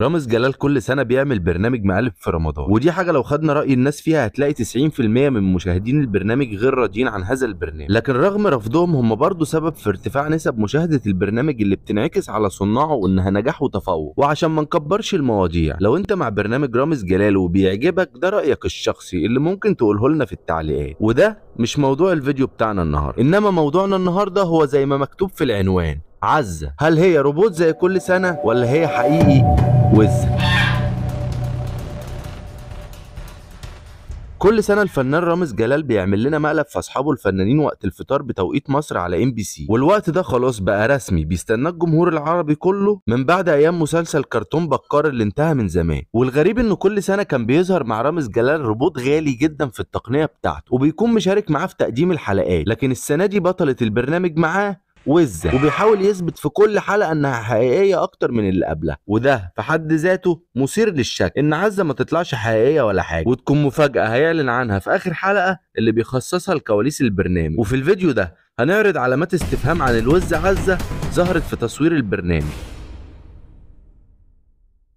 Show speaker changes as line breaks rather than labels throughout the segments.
رامز جلال كل سنة بيعمل برنامج مقالب في رمضان، ودي حاجة لو خدنا رأي الناس فيها هتلاقي 90% من مشاهدين البرنامج غير راضيين عن هذا البرنامج. لكن رغم رفضهم هم برضه سبب في ارتفاع نسب مشاهدة البرنامج اللي بتنعكس على صناعه انها نجاح وتفوق. وعشان ما نكبرش المواضيع، لو انت مع برنامج رامز جلال وبيعجبك، ده رأيك الشخصي اللي ممكن تقوله لنا في التعليقات. وده مش موضوع الفيديو بتاعنا النهارده، انما موضوعنا النهارده هو زي ما مكتوب في العنوان: عزة. هل هي روبوت زي كل سنة ولا هي حقيقي وز؟ كل سنة الفنان رامز جلال بيعمل لنا مقلب في أصحابه الفنانين وقت الفطار بتوقيت مصر على MBC، والوقت ده خلاص بقى رسمي بيستناه الجمهور العربي كله من بعد أيام مسلسل كرتون بكار اللي انتهى من زمان. والغريب إنه كل سنة كان بيظهر مع رامز جلال روبوت غالي جدا في التقنية بتاعته، وبيكون مشارك معاه في تقديم الحلقات. لكن السنة دي بطلة البرنامج معاه وزة، وبيحاول يثبت في كل حلقة انها حقيقية اكتر من اللي قبلها، وده في حد ذاته مثير للشك ان عزة ما تطلعش حقيقية ولا حاجة وتكون مفاجأة هيعلن عنها في اخر حلقة اللي بيخصصها لكواليس البرنامج. وفي الفيديو ده هنعرض علامات استفهام عن الوز عزة ظهرت في تصوير البرنامج.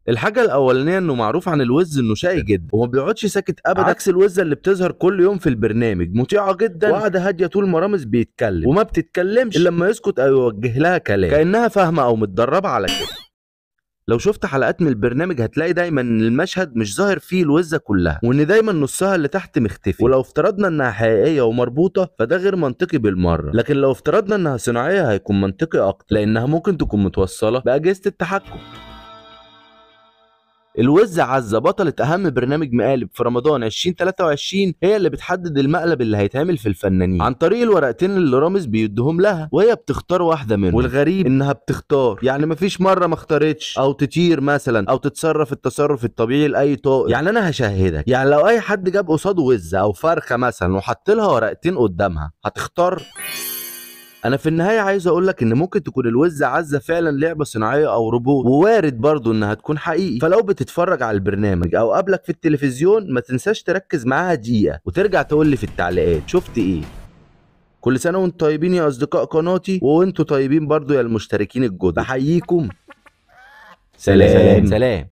الحاجة الأولانية إنه معروف عن الوز إنه شقي جدا وما بيقعدش ساكت أبدا، عكس الوزة اللي بتظهر كل يوم في البرنامج، مطيعة جدا وقاعدة هادية طول ما رامز بيتكلم، وما بتتكلمش إلا لما يسكت أو يوجه لها كلام كأنها فاهمة أو متدربة على كده. لو شفت حلقات من البرنامج هتلاقي دايما ان المشهد مش ظاهر فيه الوزة كلها، وان دايما نصها اللي تحت مختفي. ولو افترضنا انها حقيقية ومربوطة فده غير منطقي بالمرة، لكن لو افترضنا انها صناعية هيكون منطقي اكتر، لانها ممكن تكون متوصلة بأجهزة التحكم. الوز عزة بطلة أهم برنامج مقالب في رمضان 2023 هي اللي بتحدد المقلب اللي هيتعمل في الفنانين عن طريق الورقتين اللي رامز بيديهم لها، وهي بتختار واحدة منهم. والغريب إنها بتختار، يعني مفيش مرة ما اختارتش أو تطير مثلا أو تتصرف التصرف الطبيعي لأي طائر. يعني أنا هشهدك، يعني لو أي حد جاب قصاده وزة أو فرخة مثلا وحط لها ورقتين قدامها هتختار؟ انا في النهايه عايز اقولك ان ممكن تكون الوز عزة فعلا لعبه صناعيه او روبوت، ووارد برضو انها تكون حقيقي. فلو بتتفرج على البرنامج او قابلك في التلفزيون ما تنساش تركز معاها دقيقه وترجع تقول لي في التعليقات شفت ايه. كل سنه وانتم طيبين يا اصدقاء قناتي، وانتم طيبين برضو يا المشتركين الجدد. بحييكم. سلام سلام.